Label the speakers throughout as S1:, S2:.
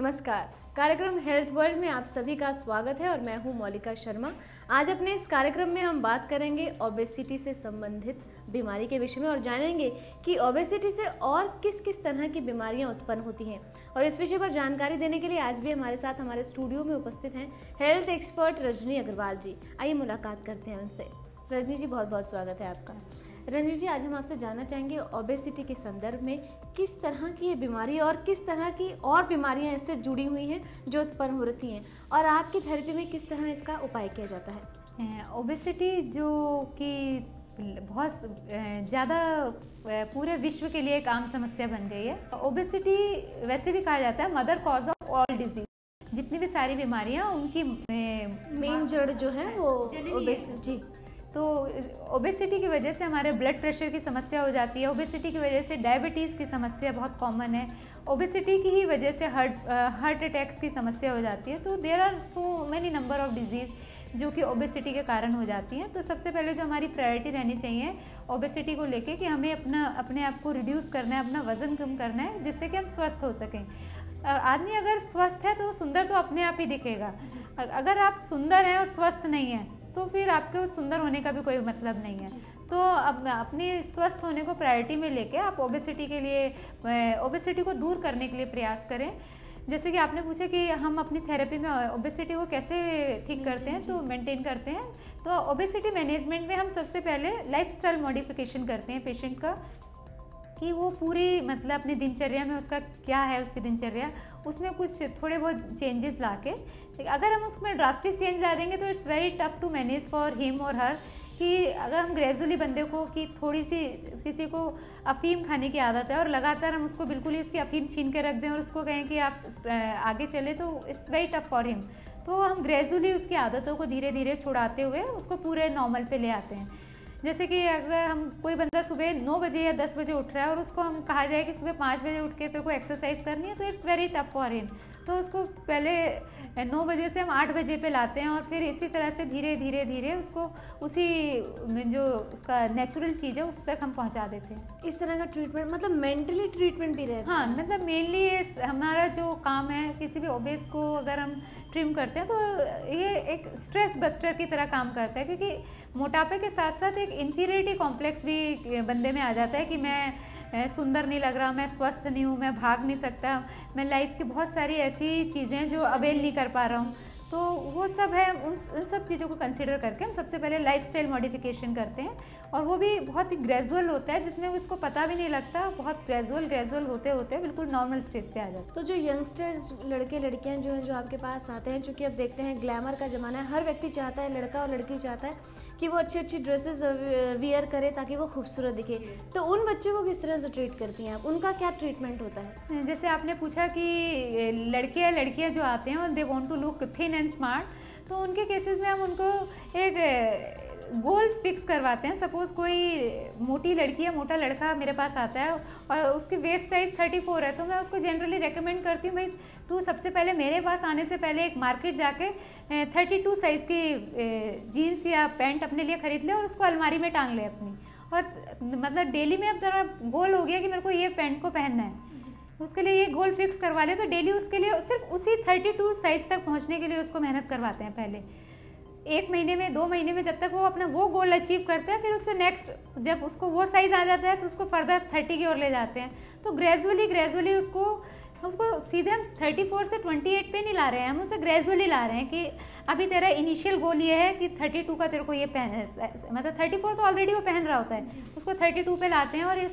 S1: नमस्कार। कार्यक्रम health world में आप सभी का स्वागत है और मैं हूं मौलिका शर्मा। आज अपने इस कार्यक्रम में हम बात करेंगे ओबेसिटी से संबंधित बीमारी के विषय में और जानेंगे कि ओबेसिटी से और किस किस तरह की बीमारियां उत्पन्न होती हैं। और इस विषय पर जानकारी देने के लिए आज भी हमारे साथ हमारे स्टूडियो में उपस्थित हैं हेल्थ एक्सपर्ट रजनी अग्रवाल जी। आइए मुलाकात करते हैं उनसे। रजनी जी, बहुत बहुत स्वागत है आपका। रजनी जी, आज हम आपसे जानना चाहेंगे ओबेसिटी के संदर्भ में किस तरह की ये बीमारी और किस तरह की और बीमारियां इससे जुड़ी हुई हैं जो उत्पन्न हो रही हैं, और आपकी थेरेपी में किस तरह इसका उपाय किया जाता है।
S2: ओबेसिटी जो कि बहुत ज़्यादा पूरे विश्व के लिए एक आम समस्या बन गई है। ओबेसिटी वैसे भी कहा जाता है mother cause of all disease. जितनी भी सारी बीमारियां उनकी
S1: मेन जड़ जो है वो ओबेसिटी।
S2: तो ओबेसिटी की वजह से हमारे ब्लड प्रेशर की समस्या हो जाती है। ओबेसिटी की वजह से डायबिटीज़ की समस्या बहुत कॉमन है। ओबेसिटी की ही वजह से हार्ट अटैक्स की समस्या हो जाती है। तो there are so many number of diseases जो कि ओबेसिटी के कारण हो जाती हैं। तो सबसे पहले जो हमारी प्रायोरिटी रहनी चाहिए ओबेसिटी को लेके कि हमें अपने आप को रिड्यूस करना है, अपना वज़न कम करना है, जिससे कि हम स्वस्थ हो सकें। आदमी अगर स्वस्थ है तो सुंदर तो अपने आप ही दिखेगा। अगर आप सुंदर हैं और स्वस्थ नहीं हैं तो फिर आपके सुंदर होने का भी कोई मतलब नहीं है। तो अब अपनी स्वस्थ होने को प्रायोरिटी में लेके आप ओबेसिटी के लिए ओबेसिटी को दूर करने के लिए प्रयास करें। जैसे कि आपने पूछा कि हम अपनी थेरेपी में ओबेसिटी को कैसे ठीक करते हैं, तो मेंटेन करते हैं। तो ओबेसिटी मैनेजमेंट में हम सबसे पहले लाइफस्टाइल मॉडिफिकेशन करते हैं पेशेंट का, कि वो पूरी मतलब अपनी दिनचर्या में उसका क्या है, उसकी दिनचर्या उसमें कुछ थोड़े बहुत चेंजेस ला के, अगर हम उसमें ड्रास्टिक चेंज ला देंगे तो it's very tough to manage for him और हर। कि अगर हम ग्रेजुअली बंदे को कि थोड़ी सी किसी को अफीम खाने की आदत है और लगातार हम उसको बिल्कुल ही इसकी अफीम छीन के रख दें और उसको कहें कि आप आगे चले, तो it's very tough for him. तो हम ग्रेजुअली उसकी आदतों को धीरे धीरे छुड़ाते हुए उसको पूरे नॉर्मल पे ले आते हैं। जैसे कि अगर हम कोई बंदा सुबह 9 बजे या 10 बजे उठ रहा है और उसको हम कहा जाए कि सुबह 5 बजे उठ के तेरे को एक्सरसाइज करनी है, तो it's very tough for him. तो उसको पहले 9 बजे से हम 8 बजे पे लाते हैं और फिर इसी तरह से धीरे धीरे धीरे उसको उसी जो उसका नेचुरल चीज़ है उस तक हम पहुंचा देते हैं।
S1: इस तरह का ट्रीटमेंट मतलब मेंटली ट्रीटमेंट भी रहता है।
S2: हाँ, मतलब मेनली हमारा जो काम है, किसी भी ओबेस को अगर हम ट्रिम करते हैं तो ये एक स्ट्रेस बस्टर की तरह काम करता है, क्योंकि मोटापे के साथ साथ एक इन्फीरियरिटी कॉम्प्लेक्स भी बंदे में आ जाता है कि मैं सुंदर नहीं लग रहा, मैं स्वस्थ नहीं हूँ, मैं भाग नहीं सकता, मैं लाइफ की बहुत सारी ऐसी चीज़ें जो अवेल नहीं कर पा रहा हूँ। तो वो सब है, उन सब चीज़ों को कंसिडर करके हम सबसे पहले लाइफस्टाइल मॉडिफिकेशन करते हैं, और वो भी बहुत ही ग्रेजुअल होता है, जिसमें उसको पता भी नहीं लगता। बहुत ग्रेजुअल होते होते बिल्कुल नॉर्मल स्टेज पे आ जाता है।
S1: तो जो यंगस्टर्स लड़के लड़कियां जो हैं जो आपके पास आते हैं, चूँकि अब देखते हैं ग्लैमर का ज़माना है, हर व्यक्ति चाहता है, लड़का और लड़की चाहता है कि वो अच्छी अच्छी ड्रेसेस वियर करे ताकि वो खूबसूरत दिखे। तो उन बच्चों को किस तरह से ट्रीट करती हैं आप, उनका क्या ट्रीटमेंट होता है।
S2: जैसे आपने पूछा कि लड़कियां जो आते हैं और they want to look thin and smart, तो उनके केसेस में हम उनको एक गोल फिक्स करवाते हैं। सपोज कोई मोटी लड़की या मोटा लड़का मेरे पास आता है और उसकी वेस्ट साइज 34 है, तो मैं उसको जनरली रेकमेंड करती हूँ, भाई तू सबसे पहले मेरे पास आने से पहले एक मार्केट जाके 32 साइज़ की जीन्स या पैंट अपने लिए खरीद ले और उसको अलमारी में टांग ले अपनी। और मतलब डेली में अब तेरा गोल हो गया कि मेरे को ये पैंट को पहनना है, उसके लिए ये गोल फिक्स करवा ले, तो डेली उसके लिए सिर्फ उसी 32 साइज़ तक पहुँचने के लिए उसको मेहनत करवाते हैं। पहले 1 महीने में 2 महीने में जब तक वो अपना वो गोल अचीव करते हैं, फिर उससे नेक्स्ट जब उसको वो साइज़ आ जाता है तो उसको फर्दर 30 की ओर ले जाते हैं। तो ग्रेजुअली उसको सीधे हम 34 से 28 पे नहीं ला रहे हैं, हम उसे ग्रेजुअली ला रहे हैं कि अभी तेरा इनिशियल गोल ये है कि 32 का तेरे को ये मतलब 34 तो ऑलरेडी वो पहन रहा होता है, उसको 32 पे लाते हैं। और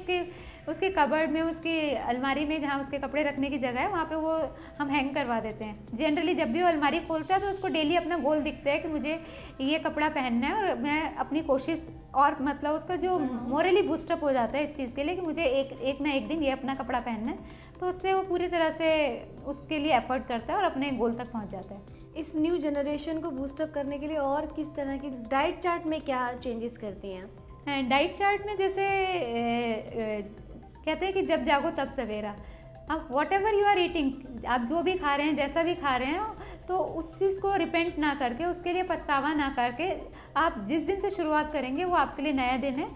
S2: उसके कबर्ड में, उसकी अलमारी में जहाँ उसके कपड़े रखने की जगह है, वहाँ पे वो हम हैंग करवा देते हैं। जनरली जब भी वो अलमारी खोलता है तो उसको डेली अपना गोल दिखता है कि मुझे ये कपड़ा पहनना है, और मैं अपनी कोशिश, और मतलब उसका जो मोरली बूस्टअप हो जाता है इस चीज़ के लिए कि मुझे एक ना एक दिन ये अपना कपड़ा पहनना है। तो उससे वो पूरी तरह से उसके लिए एफर्ट करता है और अपने गोल तक पहुँच जाता है।
S1: इस न्यू जनरेशन को बूस्टअप करने के लिए और किस तरह की डाइट चार्ट में क्या चेंजेस करती हैं।
S2: डाइट चार्ट में जैसे कहते हैं कि जब जागो तब सवेरा। आप whatever you are eating, आप जो भी खा रहे हैं, जैसा भी खा रहे हैं, तो उस चीज़ को रिपेंट ना करके, उसके लिए पछतावा ना करके, आप जिस दिन से शुरुआत करेंगे वो आपके लिए नया दिन है।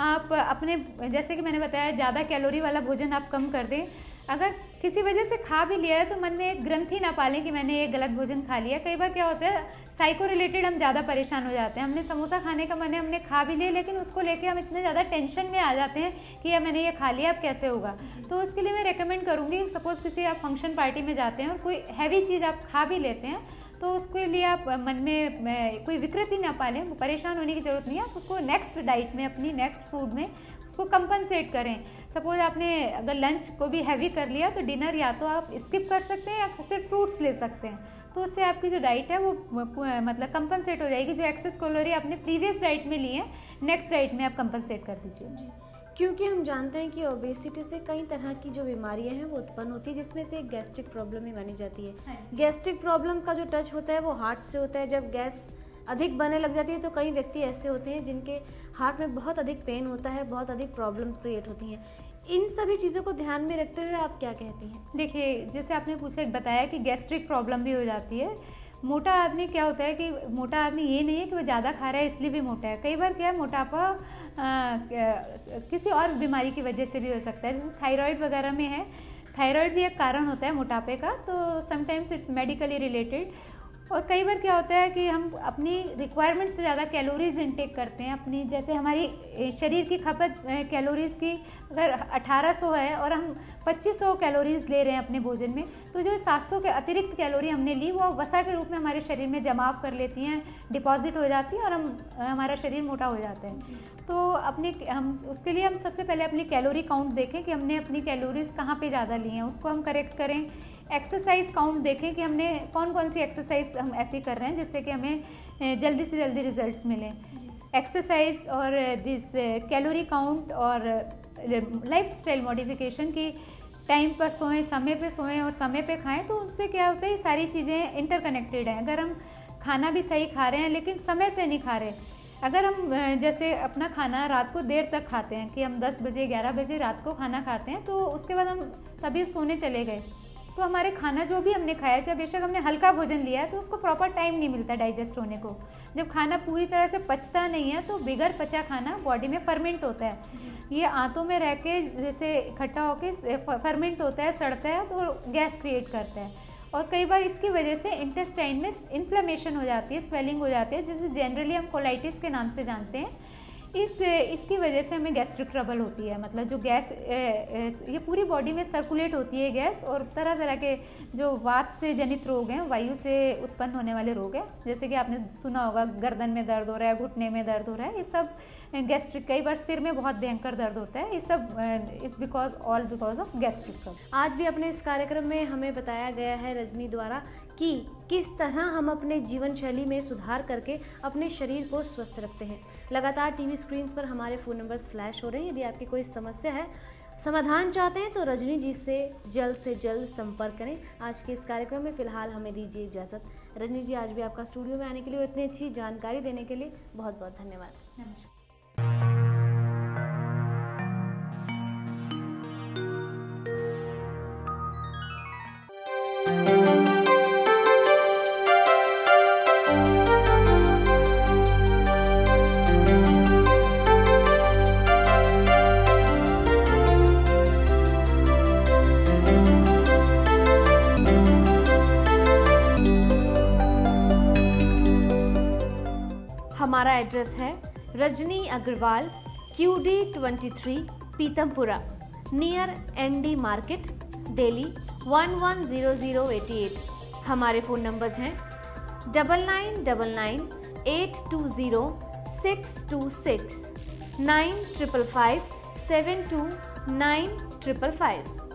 S2: आप अपने, जैसे कि मैंने बताया, ज़्यादा कैलोरी वाला भोजन आप कम कर दें। अगर किसी वजह से खा भी लिया है तो मन में एक ग्रंथि ना पालें कि मैंने ये गलत भोजन खा लिया। कई बार क्या होता है, साइको रिलेटेड हम ज़्यादा परेशान हो जाते हैं। हमने समोसा खाने का मन है, हमने खा भी लिया, लेकिन उसको लेके हम इतने ज़्यादा टेंशन में आ जाते हैं कि यार मैंने ये खा लिया, अब कैसे होगा। तो उसके लिए मैं रेकमेंड करूँगी, सपोज़ किसी आप फंक्शन पार्टी में जाते हैं और कोई हैवी चीज़ आप खा भी लेते हैं, तो उसके लिए आप मन में कोई विकृति ना पालें, परेशान होने की ज़रूरत नहीं है। आप उसको नेक्स्ट डाइट में, अपनी नेक्स्ट फूड में उसको कंपनसेट करें। सपोज आपने अगर लंच को भी हैवी कर लिया तो डिनर या तो आप स्किप कर सकते हैं या सिर्फ फ्रूट्स ले सकते हैं। तो उससे आपकी जो डाइट है वो मतलब कंपनसेट हो जाएगी। जो एक्सेस कैलोरी आपने प्रीवियस डाइट में ली है, नेक्स्ट डाइट में आप कंपनसेट कर दीजिए।
S1: क्योंकि हम जानते हैं कि ओबेसिटी से कई तरह की जो बीमारियां हैं वो उत्पन्न होती है, जिसमें से एक गैस्ट्रिक प्रॉब्लम ही मानी जाती है। गैस्ट्रिक प्रॉब्लम का जो टच होता है वो हार्ट से होता है। जब गैस अधिक बनने लग जाती है तो कई व्यक्ति ऐसे होते हैं जिनके हार्ट में बहुत अधिक पेन होता है, बहुत अधिक प्रॉब्लम क्रिएट होती हैं। इन सभी चीज़ों को ध्यान में रखते हुए आप क्या कहती हैं?
S2: देखिए, जैसे आपने पूछा, बताया कि गैस्ट्रिक प्रॉब्लम भी हो जाती है। मोटा आदमी क्या होता है कि मोटा आदमी ये नहीं है कि वो ज़्यादा खा रहा है इसलिए भी मोटा है। कई बार क्या है, मोटापा किसी और बीमारी की वजह से भी हो सकता है। जैसे थायराइड वगैरह में है, थायराइड भी एक कारण होता है मोटापे का, तो समटाइम्स इट्स मेडिकली रिलेटेड। और कई बार क्या होता है कि हम अपनी रिक्वायरमेंट से ज़्यादा कैलोरीज इनटेक करते हैं। अपनी जैसे हमारी शरीर की खपत कैलोरीज की अगर 1800 है और हम 2500 कैलोरीज ले रहे हैं अपने भोजन में, तो जो 700 के अतिरिक्त कैलोरी हमने ली वो वसा के रूप में हमारे शरीर में जमाव कर लेती हैं, डिपॉजिट हो जाती है और हमारा शरीर मोटा हो जाता है। तो हम उसके लिए हम सबसे पहले अपनी कैलोरी काउंट देखें कि हमने अपनी कैलोरीज कहाँ पे ज़्यादा ली हैं, उसको हम करेक्ट करें। एक्सरसाइज काउंट देखें कि हमने कौन कौन सी एक्सरसाइज हम ऐसी कर रहे हैं जिससे कि हमें जल्दी से जल्दी रिजल्ट्स मिलें। एक्सरसाइज और दिस कैलोरी काउंट और लाइफस्टाइल मॉडिफिकेशन की टाइम पर सोएं और समय पे खाएं, तो उससे क्या होता है, ये सारी चीज़ें इंटरकनेक्टेड हैं। अगर हम खाना भी सही खा रहे हैं लेकिन समय से नहीं खा रहे, अगर हम जैसे अपना खाना रात को देर तक खाते हैं कि हम 10 बजे 11 बजे रात को खाना खाते हैं, तो उसके बाद हम तभी सोने चले गए, तो हमारे खाना जो भी हमने खाया, चाहे बेशक हमने हल्का भोजन लिया है, तो उसको प्रॉपर टाइम नहीं मिलता डाइजेस्ट होने को। जब खाना पूरी तरह से पचता नहीं है तो बिगर पचा खाना बॉडी में फर्मेंट होता है। ये आंतों में रह के जैसे इकट्ठा होके फर्मेंट होता है, सड़ता है, तो गैस क्रिएट करता है। और कई बार इसकी वजह से इंटेस्टाइन में इन्फ्लेमेशन हो जाती है, स्वेलिंग हो जाती है, जिसे जनरली हम कोलाइटिस के नाम से जानते हैं। इसकी वजह से हमें गैस्ट्रिक ट्रबल होती है। मतलब जो गैस ये पूरी बॉडी में सर्कुलेट होती है गैस, और तरह तरह के जो वात से जनित रोग हैं, वायु से उत्पन्न होने वाले रोग हैं, जैसे कि आपने सुना होगा गर्दन में दर्द हो रहा है, घुटने में दर्द हो रहा है, ये सब गैस्ट्रिक। कई बार सिर में बहुत भयंकर दर्द होता है, ये सब is because of gastric trouble.
S1: आज भी अपने इस कार्यक्रम में हमें बताया गया है रजनी द्वारा कि किस तरह हम अपने जीवन शैली में सुधार करके अपने शरीर को स्वस्थ रखते हैं। लगातार टीवी स्क्रीन्स पर हमारे फ़ोन नंबर्स फ्लैश हो रहे हैं। यदि आपकी कोई समस्या है, समाधान चाहते हैं, तो रजनी जी से जल्द संपर्क करें। आज के इस कार्यक्रम में फ़िलहाल हमें दीजिए इजाज़त। रजनी जी, आज भी आपका स्टूडियो में आने के लिए और इतनी अच्छी जानकारी देने के लिए बहुत बहुत धन्यवाद।
S2: नमस्कार।
S1: हमारा एड्रेस है Rajni Agarwal, QD 23, Pitampura, near ND market, Delhi 110088। हमारे फ़ोन नंबर्स हैं 9999820626, 9555729555।